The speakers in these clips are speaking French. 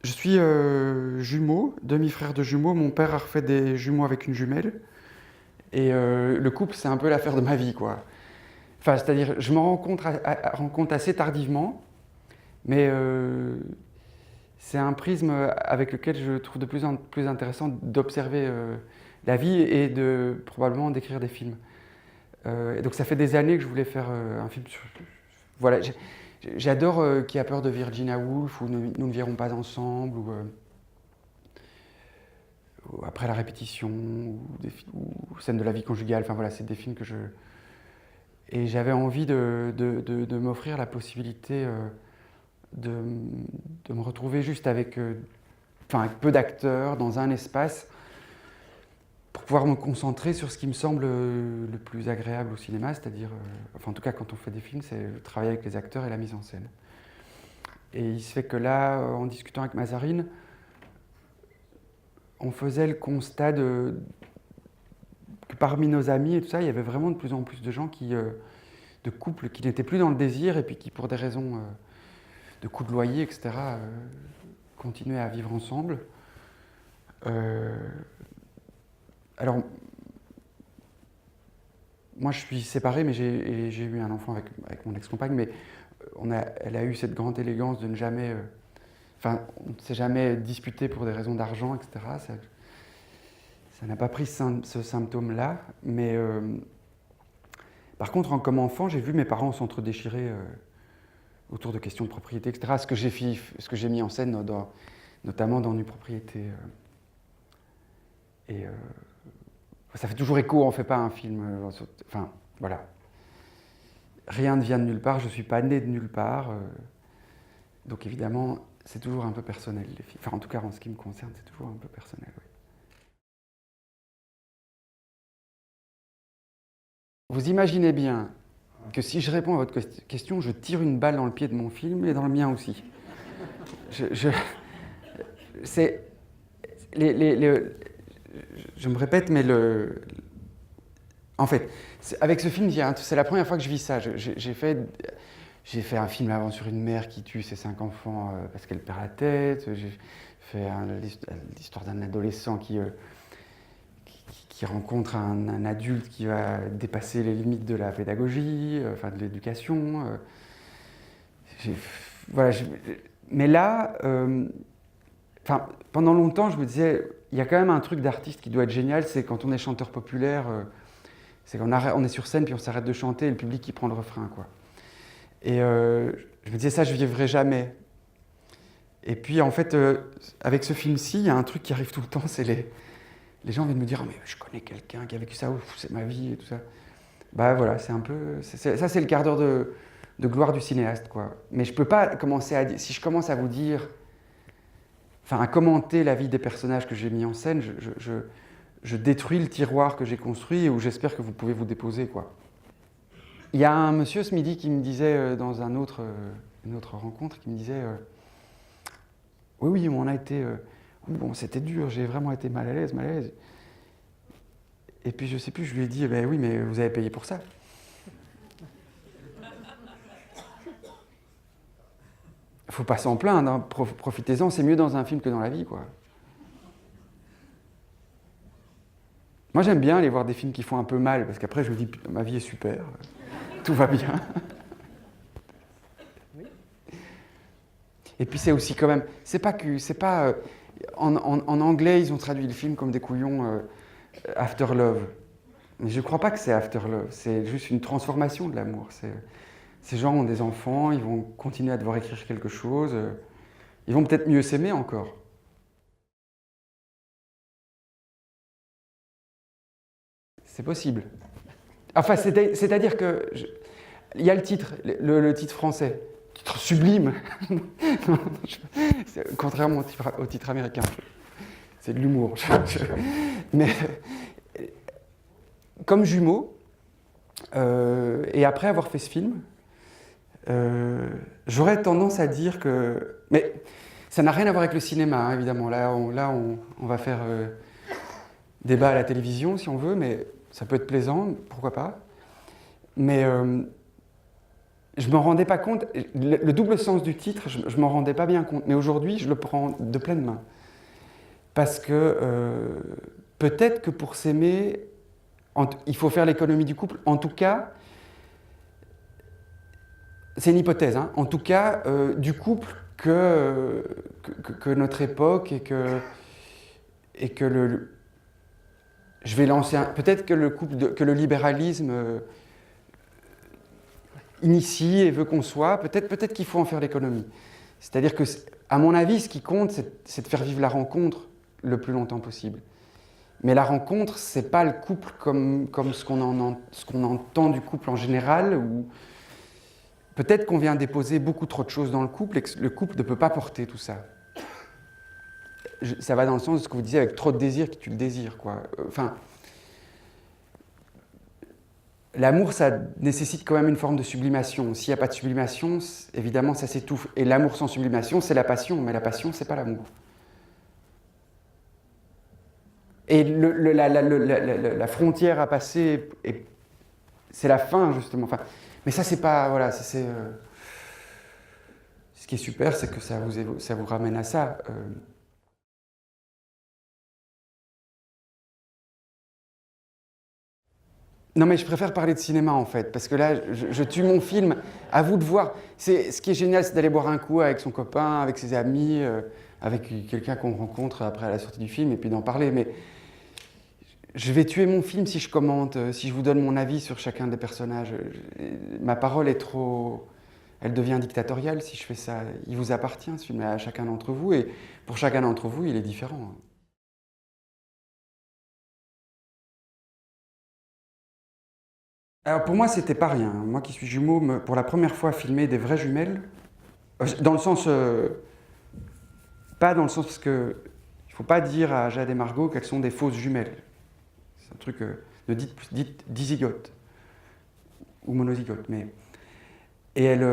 Je suis jumeau, demi-frère de jumeaux. Mon père a refait des jumeaux avec une jumelle. Et le couple, c'est un peu l'affaire de ma vie, quoi. Enfin, c'est-à-dire, je m'en rends compte assez tardivement, mais c'est un prisme avec lequel je trouve de plus en plus intéressant d'observer la vie et de probablement d'écrire des films. Et donc ça fait des années que je voulais faire un film sur... Voilà, j'adore Qui a peur de Virginia Woolf, ou Nous ne vivrons pas ensemble, ou Après la répétition, ou Scène de la vie conjugale. Enfin voilà, c'est des films que je... Et j'avais envie de m'offrir la possibilité de, de me retrouver juste avec, avec peu d'acteurs dans un espace pour pouvoir me concentrer sur ce qui me semble le plus agréable au cinéma, c'est-à-dire, enfin en tout cas quand on fait des films, c'est le travail avec les acteurs et la mise en scène. Et il se fait que là, en discutant avec Mazarine, on faisait le constat que parmi nos amis et tout ça, il y avait vraiment de plus en plus de gens de couples qui n'étaient plus dans le désir et puis qui, pour des raisons de coût de loyer, etc., continuaient à vivre ensemble. Alors, moi, je suis séparé, mais j'ai eu un enfant avec mon ex-compagne, mais elle a eu cette grande élégance de ne jamais... Enfin, on ne s'est jamais disputé pour des raisons d'argent, etc. Ça n'a pas pris ce symptôme-là, mais... par contre, comme enfant, j'ai vu mes parents s'entre-déchirer autour de questions de propriété, etc. Ce que j'ai mis en scène, notamment dans Nue Propriété. Et ça fait toujours écho, on ne fait pas un film... enfin, voilà. Rien ne vient de nulle part, je ne suis pas né de nulle part. Donc évidemment, c'est toujours un peu personnel, les films. Enfin, en tout cas, en ce qui me concerne, c'est toujours un peu personnel, oui. Vous imaginez bien que si je réponds à votre question, je tire une balle dans le pied de mon film et dans le mien aussi. C'est... je me répète, mais en fait, avec ce film, c'est la première fois que je vis ça. J'ai fait un film avant sur une mère qui tue ses 5 enfants parce qu'elle perd la tête. J'ai fait l'histoire d'un adolescent qui rencontre un adulte qui va dépasser les limites de la pédagogie, enfin de l'éducation. Voilà, mais là, pendant longtemps, je me disais, il y a quand même un truc d'artiste qui doit être génial, c'est quand on est chanteur populaire, c'est qu'on on est sur scène puis on s'arrête de chanter et le public qui prend le refrain, quoi. Et je me disais, ça, je ne vivrai jamais. Et puis, en fait, avec ce film-ci, il y a un truc qui arrive tout le temps, c'est les gens viennent me dire, oh, mais je connais quelqu'un qui a vécu ça, ouf, c'est ma vie et tout ça. Bah voilà, c'est un peu... ça, c'est le quart d'heure de gloire du cinéaste, quoi. Mais je peux pas commencer à dire... Si je commence à vous dire... Enfin, à commenter la vie des personnages que j'ai mis en scène, je détruis le tiroir que j'ai construit et où j'espère que vous pouvez vous déposer, quoi. Il y a un monsieur ce midi qui me disait, dans une autre rencontre, qui me disait oui, oui, on a été... bon, c'était dur, j'ai vraiment été mal à l'aise. Et puis, je sais plus, je lui ai dit, ben oui, mais vous avez payé pour ça. Faut pas s'en plaindre, hein. Profitez-en, c'est mieux dans un film que dans la vie, quoi. Moi, j'aime bien aller voir des films qui font un peu mal, parce qu'après, je me dis, putain, ma vie est super, tout va bien. Et puis, c'est aussi quand même, c'est pas en anglais, ils ont traduit le film comme des couillons After Love. Mais je crois pas que c'est After Love, c'est juste une transformation de l'amour. Ces gens ont des enfants, ils vont continuer à devoir écrire quelque chose, ils vont peut-être mieux s'aimer encore. C'est possible. Enfin, c'est-à-dire que... il y a le titre, le titre français. Titre sublime. Contrairement au titre américain. C'est de l'humour. Mais comme jumeau, et après avoir fait ce film, j'aurais tendance à dire que... Mais ça n'a rien à voir avec le cinéma, hein, évidemment. Là, on va faire débat à la télévision, si on veut, mais ça peut être plaisant, pourquoi pas. Mais Je m'en rendais pas compte. Le double sens du titre, je m'en rendais pas bien compte. Mais aujourd'hui, je le prends de pleine main. Parce que peut-être que pour s'aimer, il faut faire l'économie du couple. En tout cas, c'est une hypothèse, hein. En tout cas, du couple que notre époque et que je vais lancer peut-être que que le libéralisme initie et veut qu'on soit, peut-être qu'il faut en faire l'économie. C'est-à-dire que, à mon avis, ce qui compte, c'est de faire vivre la rencontre le plus longtemps possible. Mais la rencontre, c'est pas le couple comme ce qu'on entend du couple en général, où peut-être qu'on vient déposer beaucoup trop de choses dans le couple et que le couple ne peut pas porter tout ça. Ça va dans le sens de ce que vous disiez, avec trop de désir que tu le désires, quoi. Enfin, l'amour, ça nécessite quand même une forme de sublimation. S'il n'y a pas de sublimation, évidemment, ça s'étouffe. Et l'amour sans sublimation, c'est la passion, mais la passion, c'est pas l'amour. Et la frontière à passer, c'est la fin, justement. Enfin, mais ça, c'est pas... Voilà, ce qui est super, c'est que ça vous ramène à ça. Non, mais je préfère parler de cinéma, en fait, parce que là, je tue mon film. À vous de voir. Ce qui est génial, c'est d'aller boire un coup avec son copain, avec ses amis, avec quelqu'un qu'on rencontre après à la sortie du film, et puis d'en parler. Mais je vais tuer mon film si je commente, si je vous donne mon avis sur chacun des personnages. Ma parole est trop... Elle devient dictatoriale si je fais ça. Il vous appartient, ce film, à chacun d'entre vous, et pour chacun d'entre vous, il est différent. Alors pour moi, c'était pas rien. Moi qui suis jumeau, pour la première fois filmer des vraies jumelles, dans le sens... pas dans le sens parce que... Il faut pas dire à Jade et Margot qu'elles sont des fausses jumelles. C'est un truc de dites dizygotes ou monozygotes. Mais... Et elle...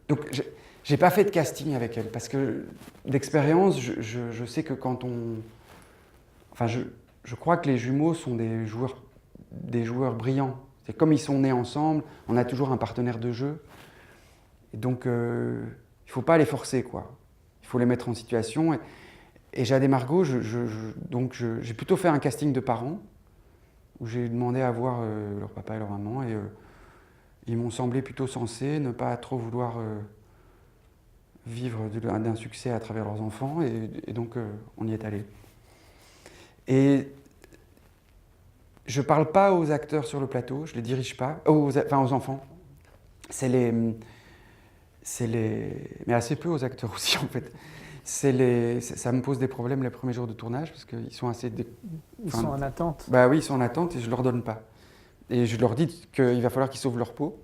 donc j'ai pas fait de casting avec elle parce que d'expérience, je sais que quand on... Enfin, je crois que les jumeaux sont des joueurs brillants. C'est comme ils sont nés ensemble, on a toujours un partenaire de jeu. Et donc, il ne faut pas les forcer, quoi. Il faut les mettre en situation. Et Jade et Margot, donc j'ai plutôt fait un casting de parents, où j'ai demandé à voir leur papa et leur maman, et ils m'ont semblé plutôt sensés, ne pas trop vouloir vivre d'un succès à travers leurs enfants, et donc on y est allé. Et je ne parle pas aux acteurs sur le plateau, je ne les dirige pas, enfin aux enfants. Mais assez peu aux acteurs aussi en fait. Ça me pose des problèmes les premiers jours de tournage parce qu'ils sont assez... Ils sont en attente. Bah oui, ils sont en attente et je ne leur donne pas. Et je leur dis qu'il va falloir qu'ils sauvent leur peau.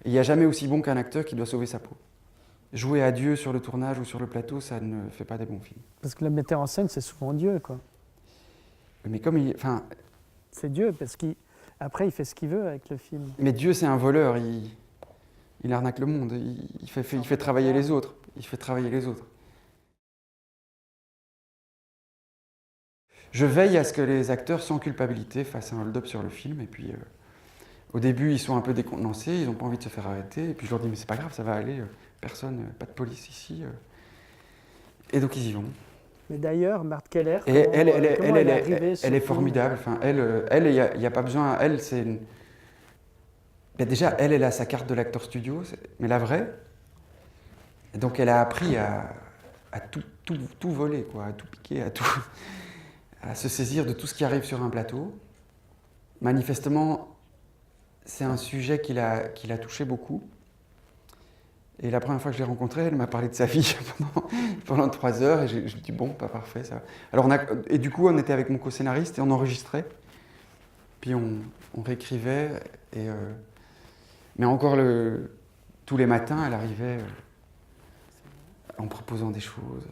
Et il n'y a jamais aussi bon qu'un acteur qui doit sauver sa peau. Jouer à Dieu sur le tournage ou sur le plateau, ça ne fait pas des bons films. Parce que le metteur en scène, c'est souvent Dieu, quoi. Mais comme il... Enfin... C'est Dieu, parce qu'après, il fait ce qu'il veut avec le film. Mais Dieu, c'est un voleur, il arnaque le monde, il fait travailler les autres. Il fait travailler les autres. Je veille à ce que les acteurs sans culpabilité fassent un hold-up sur le film, et puis au début ils sont un peu décontenancés, ils n'ont pas envie de se faire arrêter, et puis je leur dis mais c'est pas grave, ça va aller, personne, pas de police ici. Et donc ils y vont. Mais d'ailleurs, Marthe Keller, elle est formidable. Enfin, il n'y a pas besoin. Elle, c'est une... Déjà, elle a sa carte de l'acteur studio, mais la vraie. Et donc, elle a appris à tout voler, quoi, à tout piquer, à se saisir de tout ce qui arrive sur un plateau. Manifestement, c'est un sujet qui l'a touché beaucoup. Et la première fois que je l'ai rencontrée, elle m'a parlé de sa vie pendant 3 heures, et je me dis bon, pas parfait ça. Alors et du coup, on était avec mon co-scénariste et on enregistrait, puis on réécrivait, mais encore tous les matins, elle arrivait en proposant des choses.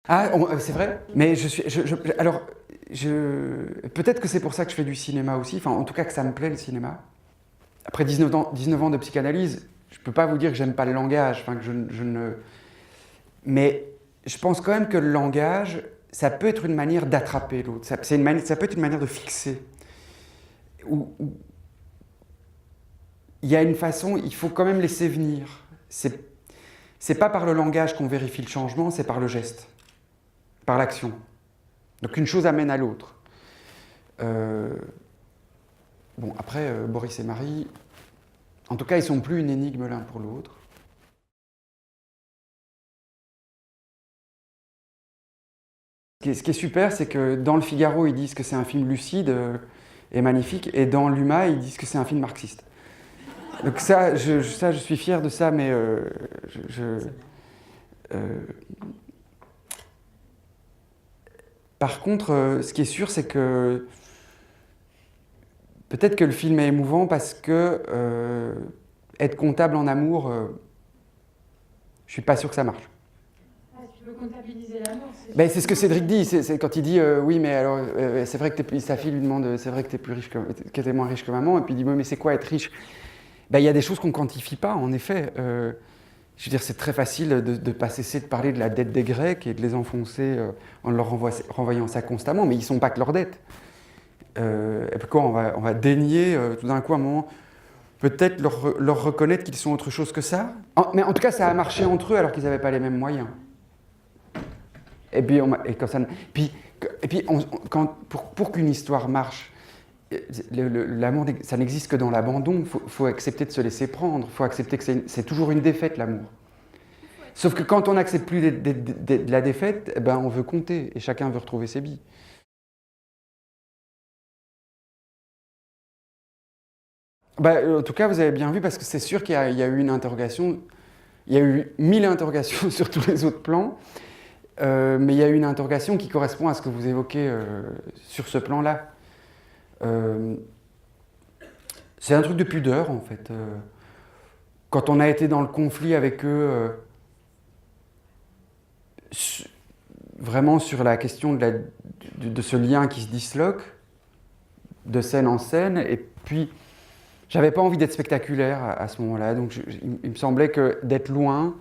Ah, c'est vrai, mais peut-être que c'est pour ça que je fais du cinéma aussi, enfin en tout cas que ça me plaît le cinéma. Après 19 ans de psychanalyse, je ne peux pas vous dire que j'aime pas le langage, enfin que je ne... Mais je pense quand même que le langage, ça peut être une manière d'attraper l'autre, ça peut être une manière de fixer. où il y a une façon, il faut quand même laisser venir. C'est pas par le langage qu'on vérifie le changement, c'est par le geste, par l'action. Donc une chose amène à l'autre. Bon, après, Boris et Marie, en tout cas, ils sont plus une énigme l'un pour l'autre. Ce qui est super, c'est que dans Le Figaro, ils disent que c'est un film lucide et magnifique, et dans l'UMA, ils disent que c'est un film marxiste. Donc ça, je suis fier de ça, mais par contre, ce qui est sûr, c'est que peut-être que le film est émouvant parce que être comptable en amour, je suis pas sûr que ça marche. Tu peux comptabiliser l'amour. Ben, c'est ce que Cédric dit, c'est quand il dit oui, mais alors c'est vrai que sa fille lui demande c'est vrai que que t'es moins riche que maman, et puis il dit mais c'est quoi être riche? Ben, il y a des choses qu'on ne quantifie pas, en effet. Je veux dire, c'est très facile de pas cesser de parler de la dette des Grecs et de les enfoncer en leur renvoyant ça constamment, mais ils ne sont pas que leur dette. Et puis quoi, on va dénier tout d'un coup à un moment, peut-être leur reconnaître qu'ils sont autre chose que ça. Mais en tout cas, ça a marché entre eux alors qu'ils n'avaient pas les mêmes moyens. Et puis, pour qu'une histoire marche, l'amour, ça n'existe que dans l'abandon. Il faut accepter de se laisser prendre. Il faut accepter que c'est toujours une défaite, l'amour. Sauf que quand on n'accepte plus de la défaite, eh ben, on veut compter et chacun veut retrouver ses billes. En tout cas, vous avez bien vu, parce que c'est sûr qu'il y a eu une interrogation. Il y a eu 1000 interrogations sur tous les autres plans. Mais il y a une interrogation qui correspond à ce que vous évoquez sur ce plan-là. C'est un truc de pudeur, en fait. Quand on a été dans le conflit avec eux, vraiment sur la question de ce lien qui se disloque, de scène en scène, et puis j'avais pas envie d'être spectaculaire à ce moment-là, donc il me semblait que d'être loin,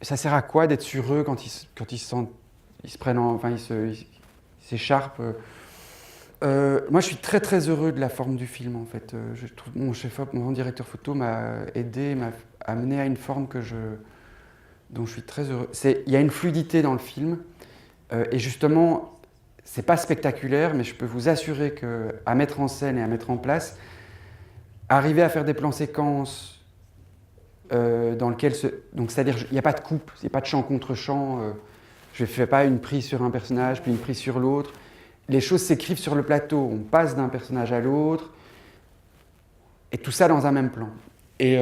ça sert à quoi d'être sur eux quand ils se prennent ils s'écharpent. Moi, je suis très très heureux de la forme du film, en fait. Je trouve mon directeur photo m'a aidé, m'a amené à une forme dont je suis très heureux. Il y a une fluidité dans le film, et justement, c'est pas spectaculaire, mais je peux vous assurer qu'à mettre en scène et à mettre en place, arriver à faire des plans séquences dans lequel donc c'est-à-dire il n'y a pas de coupe, il n'y a pas de chant contre chant, je ne fais pas une prise sur un personnage puis une prise sur l'autre. Les choses s'écrivent sur le plateau, on passe d'un personnage à l'autre, et tout ça dans un même plan. Et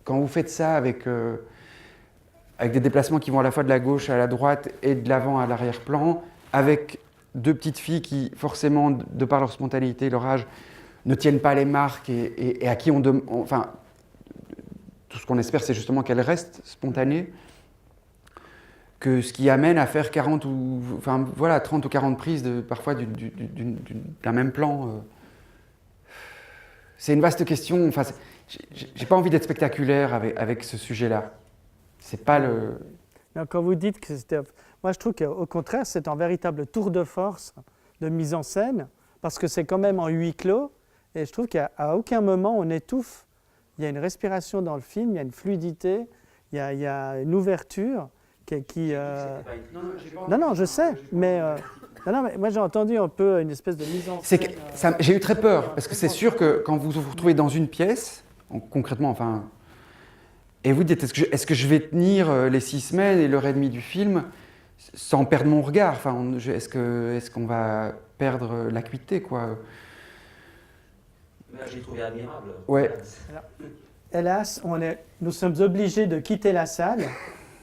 quand vous faites ça avec des déplacements qui vont à la fois de la gauche à la droite et de l'avant à l'arrière-plan, avec deux petites filles qui, forcément, de par leur spontanéité, leur âge, ne tiennent pas les marques et à qui tout ce qu'on espère, c'est justement qu'elles restent spontanées, que ce qui amène à faire 30 ou 40 prises parfois d'un même plan. C'est une vaste question. Enfin, j'ai pas envie d'être spectaculaire avec ce sujet-là. C'est pas le... Non, quand vous dites que c'était... Moi, je trouve qu'au contraire, c'est un véritable tour de force de mise en scène, parce que c'est quand même en huis clos, et je trouve qu'à aucun moment on étouffe. Il y a une respiration dans le film, il y a une fluidité, il y a une ouverture qui Non, je sais, mais moi j'ai entendu un peu une espèce de mise en scène. J'ai eu très peur, parce que c'est sûr que quand vous vous retrouvez dans une pièce, concrètement, et vous dites est-ce que je vais tenir les 6 semaines et l'heure et demie du film sans perdre mon regard, est-ce qu'on va perdre l'acuité, quoi. J'ai trouvé admirable. Ouais. Hélas, nous sommes obligés de quitter la salle,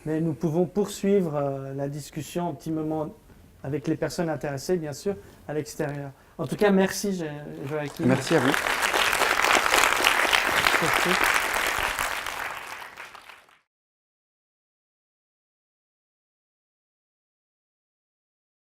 mais nous pouvons poursuivre la discussion un petit moment avec les personnes intéressées, bien sûr, à l'extérieur. En tout cas, merci, Joachim. Merci à vous. Merci.